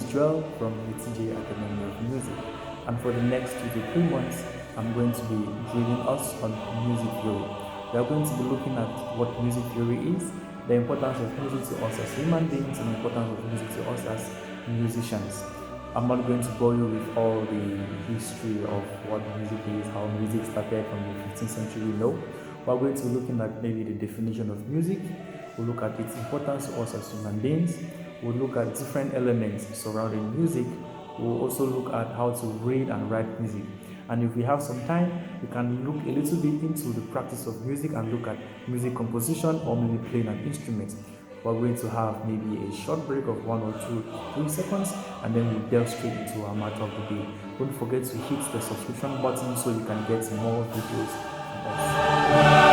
is Joel from UTJ Academy of Music, and for the next 2 to 3 months, I'm going to be drilling us on music theory. We are going to be looking at what music theory is, the importance of music to us as human beings, and the importance of music to us as musicians. I'm not going to bore you with all the history of what music is, how music started from the 15th century. No, we're going to be looking at maybe the definition of music. We'll look at its importance to us as human beings. We'll look at different elements surrounding music. We'll also look at how to read and write music. And if we have some time, we can look a little bit into the practice of music and look at music composition or maybe playing an instrument. We're going to have maybe a short break of 1 or 2 3 seconds, and then we delve straight into our matter of the day. Don't forget to hit the subscription button so you can get more videos from us.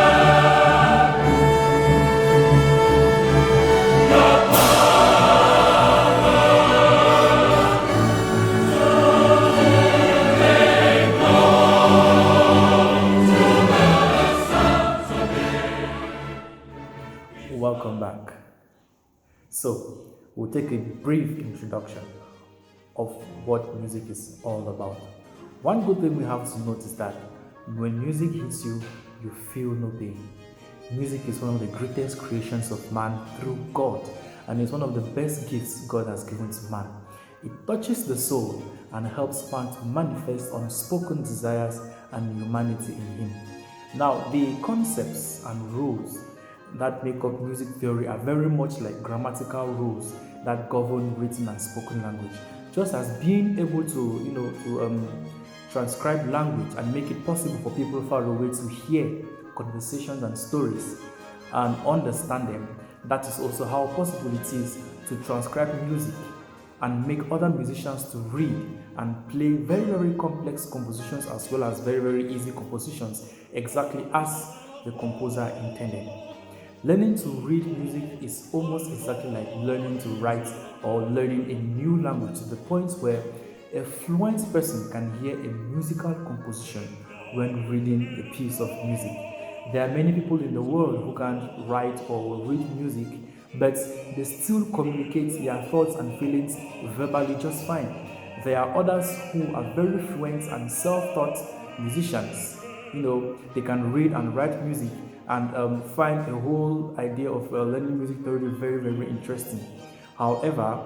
Welcome back. So, we'll take a brief introduction of what music is all about. One good thing we have to note is that when music hits you, you feel no pain. Music is one of the greatest creations of man through God, and it's one of the best gifts God has given to man. It touches the soul and helps man to manifest unspoken desires and humanity in him. Now, the concepts and rules that make up music theory are very much like grammatical rules that govern written and spoken language. Just as being able to transcribe language and make it possible for people far away to hear conversations and stories and understand them, that is also how possible it is to transcribe music and make other musicians to read and play very, very complex compositions as well as very, very easy compositions, exactly as the composer intended. Learning to read music is almost exactly like learning to write or learning a new language, to the point where a fluent person can hear a musical composition when reading a piece of music. There are many people in the world who can't write or read music, but they still communicate their thoughts and feelings verbally just fine. There are others who are very fluent and self-taught musicians. They can read and write music and find the whole idea of learning music theory very, very interesting. However,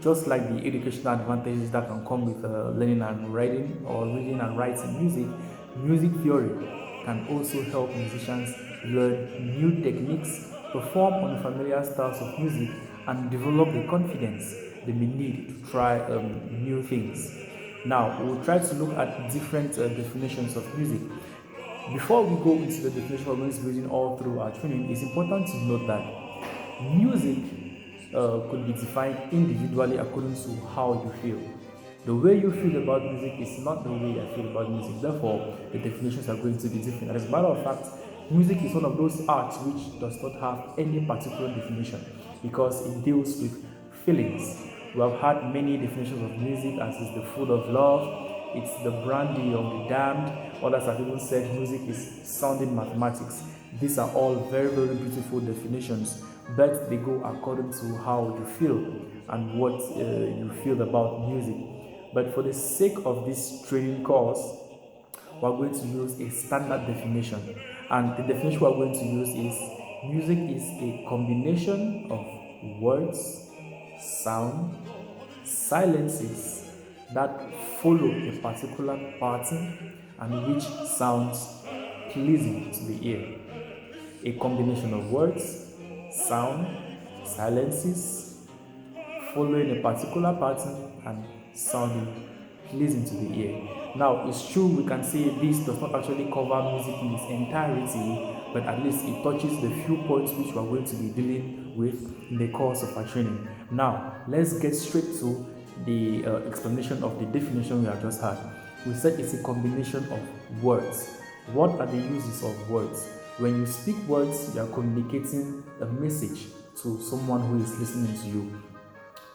just like the educational advantages that can come with learning and writing or reading and writing music theory can also help musicians learn new techniques, perform unfamiliar styles of music, and develop the confidence they may need to try new things. Now, we'll try to look at different definitions of music. Before we go into the definition we're going to be using all through our training, it's important to note that music could be defined individually according to how you feel. The way you feel about music is not the way I feel about music. Therefore, the definitions are going to be different. As a matter of fact, music is one of those arts which does not have any particular definition because it deals with feelings. We have had many definitions of music, as is the food of love, it's the brandy of the damned. Others have even said music is sounding mathematics. These are all very, very beautiful definitions, but they go according to how you feel and what you feel about music. But for the sake of this training course, we're going to use a standard definition. And the definition we're going to use is music is a combination of words, sound, silences that follow a particular pattern and which sounds pleasing to the ear. A combination of words, sound, silences following a particular pattern and sounding pleasing to the ear. Now, it's true we can say this does not actually cover music in its entirety, but at least it touches the few points which we are going to be dealing with in the course of our training. Now, let's get straight to the explanation of the definition we have just had. We said it's a combination of words. What are the uses of words? When you speak words, you are communicating a message to someone who is listening to you.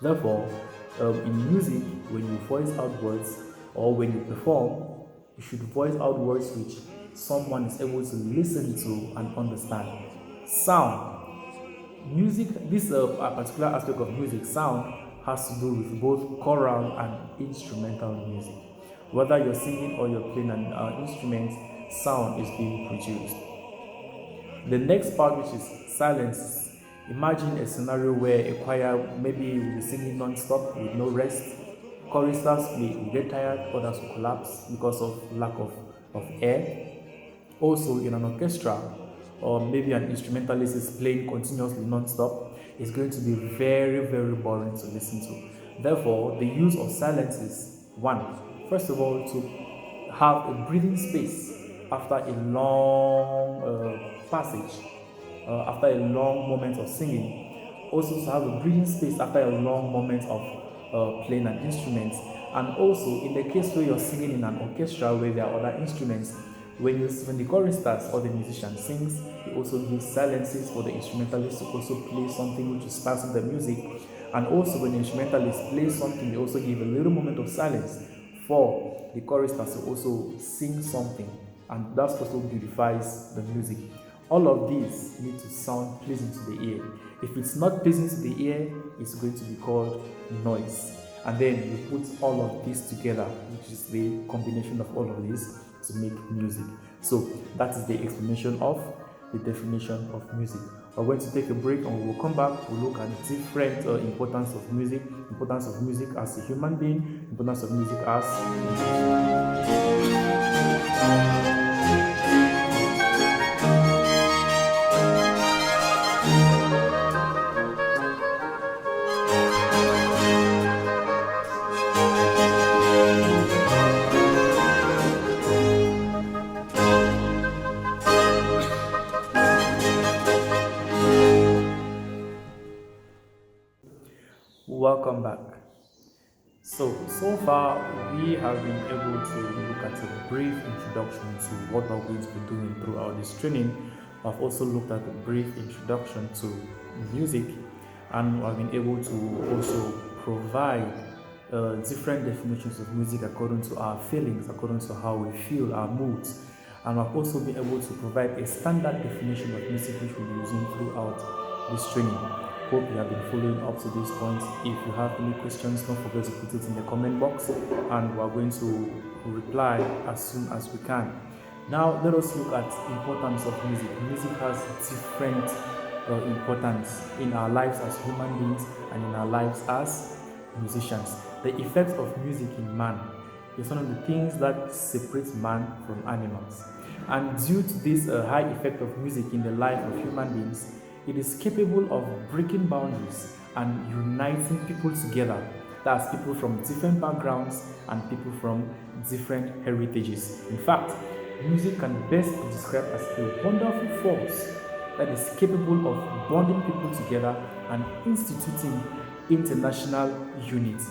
Therefore, in music, when you voice out words or when you perform, you should voice out words which someone is able to listen to and understand. Sound. Music, this particular aspect of music, sound, has to do with both choral and instrumental music. Whether you're singing or you're playing an instrument, sound is being produced. The next part, which is silence. Imagine a scenario where a choir maybe will be singing non-stop with no rest. Choristers will get tired, others will collapse because of lack of air. Also, in an orchestra, or maybe an instrumentalist is playing continuously non-stop, it's going to be very, very boring to listen to. Therefore, the use of silence is one, first of all, to have a breathing space after a long passage, after a long moment of singing. Also, to have a breathing space after a long moment of playing an instrument. And also, in the case where you're singing in an orchestra where there are other instruments, when the choristers or the musician sings, he also gives silences for the instrumentalist to also play something which is part of the music. And also, when the instrumentalist plays something, they also give a little moment of silence for the choristers to also sing something, and that also beautifies the music. All of these need to sound pleasing to the ear. If it's not pleasing to the ear, it's going to be called noise. And then you put all of this together, which is the combination of all of this to make music. So that is the explanation of the definition of music. We're going to take a break and we will come back. We'll look at different importance of music as a human being, importance of music as Welcome back. So far we have been able to look at a brief introduction to what we're going to be doing throughout this training. I've also looked at a brief introduction to music, and I've been able to also provide different definitions of music according to our feelings, according to how we feel, our moods. And I've also been able to provide a standard definition of music which we'll be using throughout this training. Hope you have been following up to this point. If you have any questions, don't forget to put it in the comment box and we're going to reply as soon as we can. Now let us look at importance of music. Music has different importance in our lives as human beings and in our lives as musicians. The effect of music in man is one of the things that separates man from animals. And due to this high effect of music in the life of human beings, it is capable of breaking boundaries and uniting people together. That's people from different backgrounds and people from different heritages. In fact, music can best be described as a wonderful force that is capable of bonding people together and instituting international unity.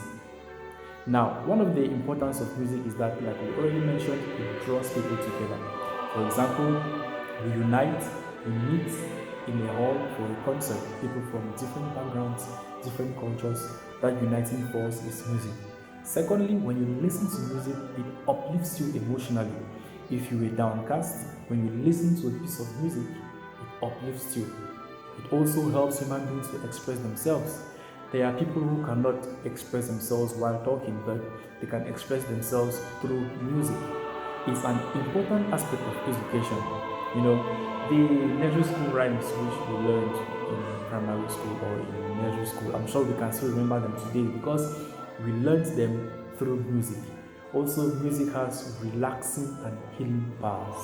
Now, one of the importance of music is that, like we already mentioned, it draws people together. For example, we unite, we meet in a hall for a concert, people from different backgrounds, different cultures. That uniting force is music. Secondly, when you listen to music, it uplifts you emotionally. If you were downcast, when you listen to a piece of music, it uplifts you. It also helps human beings to express themselves. There are people who cannot express themselves while talking, but they can express themselves through music. It's an important aspect of education. You know, the nursery school rhymes which we learned in primary school or in nursery school, I'm sure we can still remember them today because we learned them through music. Also, music has relaxing and healing powers.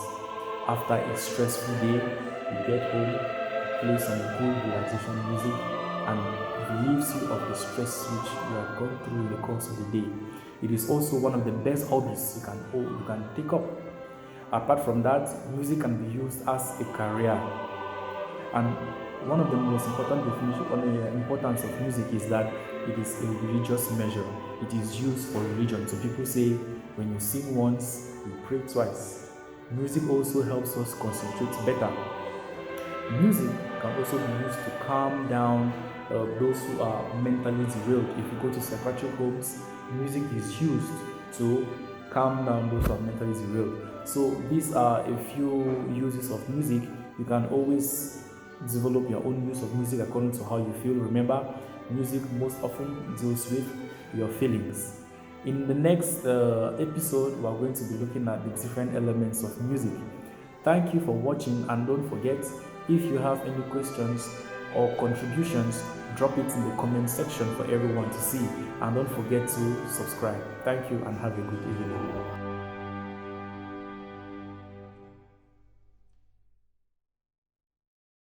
After a stressful day, you get home, you play some good relaxation music and relieves you of the stress which you have gone through in the course of the day. It is also one of the best hobbies you can take up. Apart from that, music can be used as a career. And one of the most important definitions on the importance of music is that it is a religious measure. It is used for religion. So people say when you sing once, you pray twice. Music also helps us concentrate better. Music can also be used to calm down those who are mentally derailed. If you go to psychiatric homes, music is used to calm down those who are mentally derailed. So these are a few uses of music. You can always develop your own use of music according to how you feel. Remember, Music most often deals with your feelings. In the next episode, we are going to be looking at the different elements of music. Thank you for watching, and don't forget, if you have any questions or contributions, drop it in the comment section for everyone to see, and don't forget to subscribe. Thank you and have a good evening.